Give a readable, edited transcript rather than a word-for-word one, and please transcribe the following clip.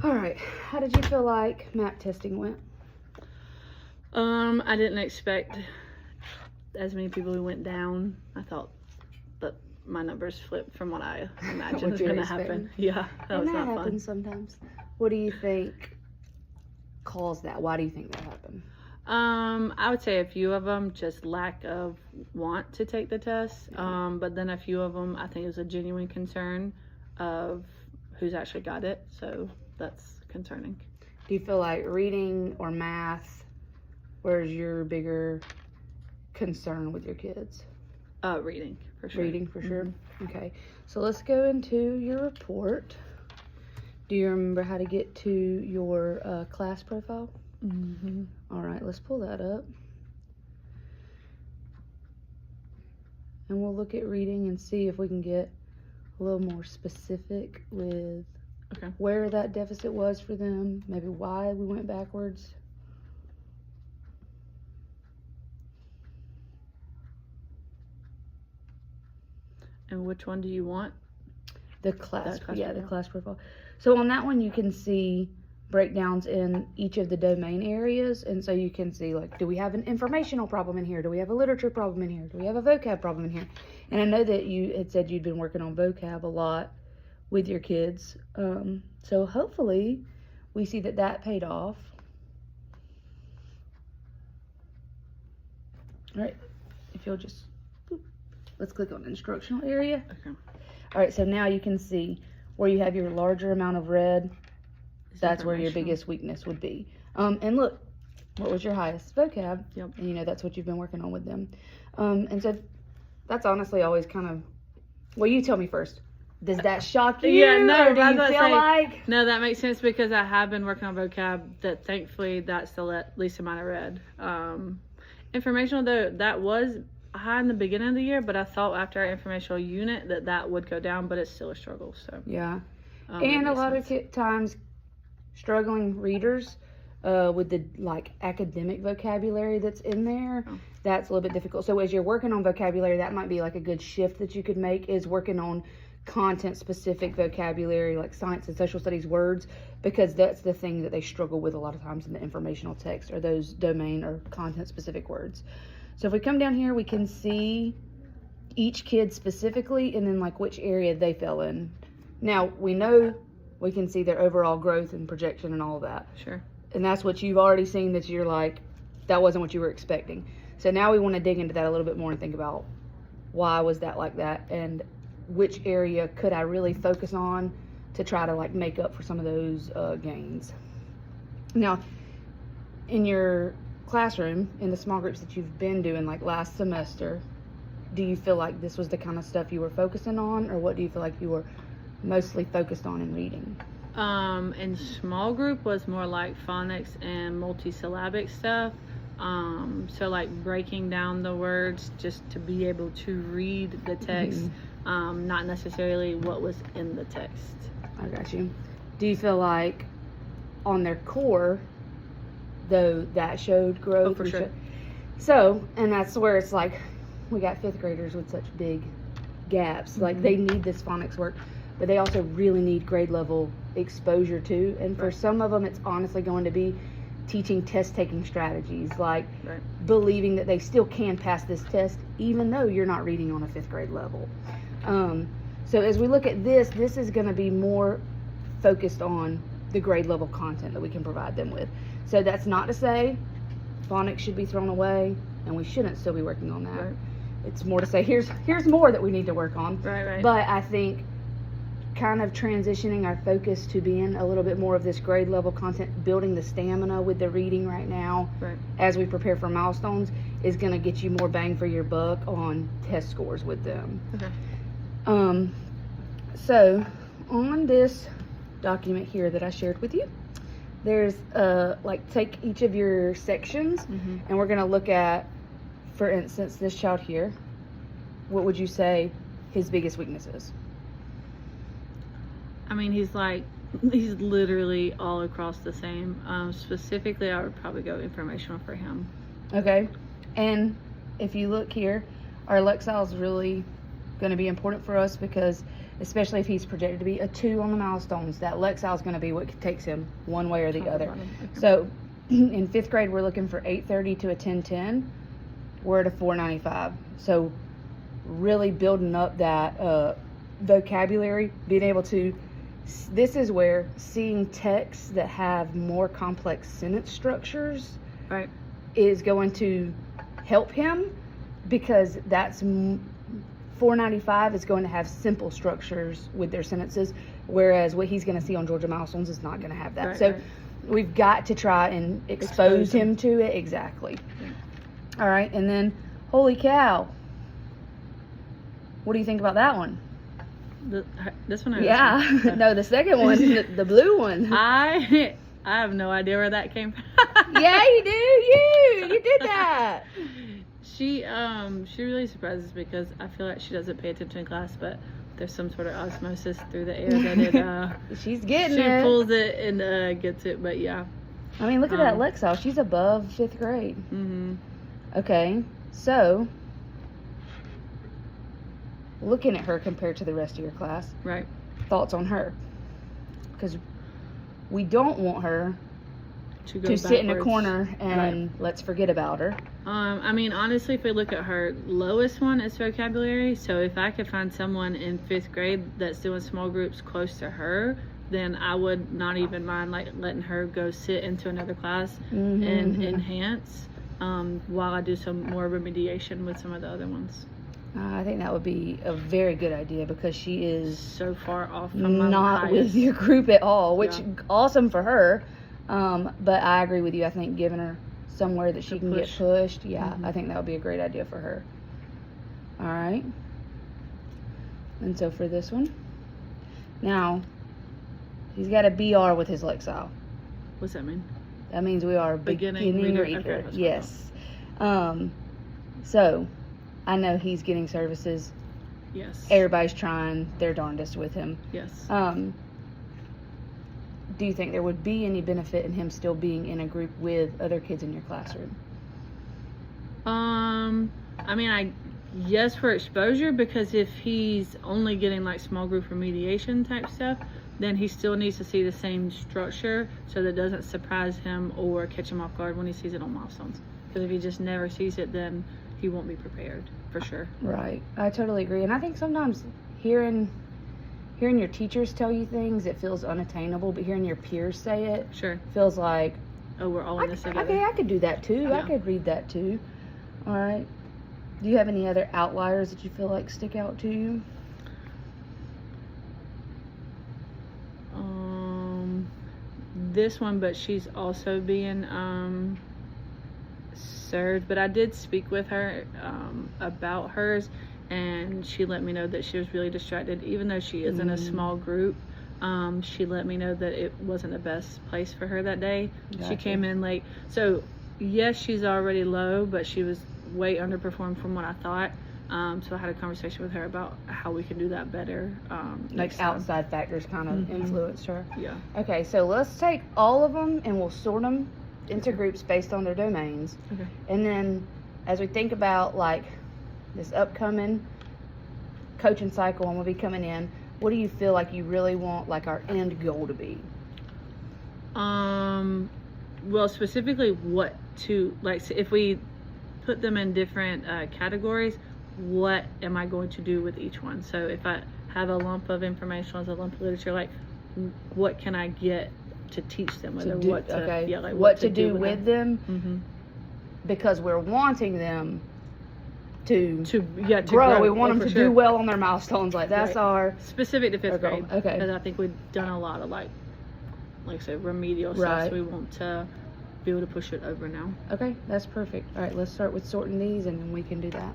All right. How did you feel like map testing went? I didn't expect as many people who went down. I thought that my numbers flipped from what I imagined was going to happen. Yeah, that was not happens fun. sometimes. What do you think caused that? Why do you think that happened? I would say a few of them just lack of want to take the test. But then a few of them, I think it was a genuine concern of who's actually got it. So that's concerning. Do you feel like reading or math, where's your bigger concern with your kids? Reading, for sure. Reading, for sure. Okay, so let's go into your report. Do you remember how to get to your class profile? Mm-hmm. All right, let's pull that up. And we'll look at reading and see if we can get a little more specific with where that deficit was for them, maybe why we went backwards. And which one do you want? The class profile. So on that one, you can see breakdowns in each of the domain areas. And so you can see, like, do we have an informational problem in here? Do we have a literature problem in here? Do we have a vocab problem in here? And I know that you had said you'd been working on vocab a lot with your kids. So hopefully we see that paid off. All right, if you'll just, let's click on instructional area. Okay. All right, so now you can see where you have your larger amount of red. That's where your biggest weakness would be. And look, what was your highest? Vocab. Yep. And you know that's what you've been working on with them. And so that's honestly always kind of, well, you tell me first. Does that shock you? Yeah, no, or do you feel like? No, that makes sense because I have been working on vocab. That thankfully that's the least amount of red. Informational though, that was high in the beginning of the year, but I thought after our informational unit that would go down, but it's still a struggle. So yeah, and a lot of times struggling readers with the like academic vocabulary that's in there, that's a little bit difficult. So as you're working on vocabulary, that might be like a good shift that you could make, is working on content specific vocabulary like science and social studies words, because that's the thing that they struggle with a lot of times in the informational text, or those domain or content specific words. So if we come down here, we can see each kid specifically and then like which area they fell in. Now we know we can see their overall growth and projection and all of that. Sure. And that's what you've already seen, that you're like, that wasn't what you were expecting. So now we want to dig into that a little bit more and think about why was that like that, and which area could I really focus on to try to like make up for some of those gains. Now, in your classroom, in the small groups that you've been doing like last semester, do you feel like this was the kind of stuff you were focusing on, or what do you feel like you were mostly focused on in reading? In small group was more like phonics and multisyllabic stuff. So like breaking down the words just to be able to read the text, not necessarily what was in the text. I got you. Do you feel like on their core, though, that showed growth? Oh, for sure. So, and that's where it's like, we got fifth graders with such big gaps. Like they need this phonics work, but they also really need grade level exposure too. And for some of them, it's honestly going to be teaching test taking strategies, like believing that they still can pass this test even though you're not reading on a fifth grade level. So as we look at this is going to be more focused on the grade level content that we can provide them with. So that's not to say phonics should be thrown away and we shouldn't still be working on that. It's more to say here's more that we need to work on. Right. But I think kind of transitioning our focus to being a little bit more of this grade level content, building the stamina with the reading right now as we prepare for milestones, is going to get you more bang for your buck on test scores with them. So on this document here that I shared with you, there's like take each of your sections and we're going to look at, for instance, this child here. What would you say his biggest weakness is? I mean, he's literally all across the same. Specifically, I would probably go informational for him. Okay. And if you look here, our Lexile is really going to be important for us because especially if he's projected to be a 2 on the milestones. That Lexile is going to be what takes him one way or the other. Okay. So in 5th grade, we're looking for 830 to a 1010. We're at a 495. So really building up that vocabulary, being able to, this is where seeing texts that have more complex sentence structures Right. is going to help him, because that's 495 is going to have simple structures with their sentences, whereas what he's going to see on Georgia Milestones is not going to have that. Right, So right. we've got to try and expose him to it. Exactly. All right, and then holy cow, what do you think about that one? This one. Yeah. No, the second one, the blue one. I have no idea where that came from. Yeah, you do. You did that. She really surprises me because I feel like she doesn't pay attention in class, but there's some sort of osmosis through the air that it She's getting she it. pulls it and gets it. But yeah. I mean, look at that Lexile. She's above 5th grade. Mm-hmm. Okay, so looking at her compared to the rest of your class, Right. thoughts on her? Because we don't want her To go to sit in a backwards. corner and let's forget about her. I mean, honestly, if we look at her lowest one, it's vocabulary. So if I could find someone in 5th grade that's doing small groups close to her, then I would not even mind like letting her go sit into another class and enhance while I do some more remediation with some of the other ones. I think that would be a very good idea, because she is So far off from my not highest. with your group at all, which Yeah. awesome for her. But I agree with you. I think giving her somewhere that she To can get push. pushed, yeah, Mhm. I think that would be a great idea for her. All right. And so for this one, now he's got a BR with his Lexile. What's that mean? That means we are Beginning beginning reader? reader. Okay, that's what I Yes. So I know he's getting services. Yes. Everybody's trying their darndest with him. Yes. Do you think there would be any benefit in him still being in a group with other kids in your classroom? I mean, yes, for exposure, because if he's only getting like small group remediation type stuff, then he still needs to see the same structure so that it doesn't surprise him or catch him off guard when he sees it on milestones. Because if he just never sees it, then he won't be prepared for sure. Right. I totally agree. And I think sometimes hearing your teachers tell you things, it feels unattainable, but hearing your peers say it Sure. feels like, Oh, we're all in this together. okay, I could do that too. I Yeah. could read that too. All right. Do you have any other outliers that you feel like stick out to you? This one, but she's also being served. But I did speak with her about hers, and she let me know that she was really distracted, even though she is in a small group. She let me know that it wasn't the best place for her that day. She Gotcha. came in late. So yes, she's already low, but she was way underperformed from what I thought. So I had a conversation with her about how we can do that better. Like next time. outside factors kind of influenced her. Yeah. Okay, so let's take all of them and we'll sort them into groups based on their domains. Okay. And then as we think about like this upcoming coaching cycle and we'll be coming in, what do you feel like you really want like our end goal to be? Well, specifically what to, like, so if we put them in different categories, what am I going to do with each one? So if I have a lump of information, as a lump of literature, like, what can I get to teach them? Whether To do- what to, okay. yeah, like what to do with them, Mm-hmm. because we're wanting them to To grow. We want Oh, them for to sure. do well on their milestones. Like that's Right. our Specific to 5th Okay, grade. okay. Because I think we've done a lot of like I said, remedial stuff. Right. So we want to be able to push it over now. okay. That's perfect. All right, let's start with sorting these, and then we can do that.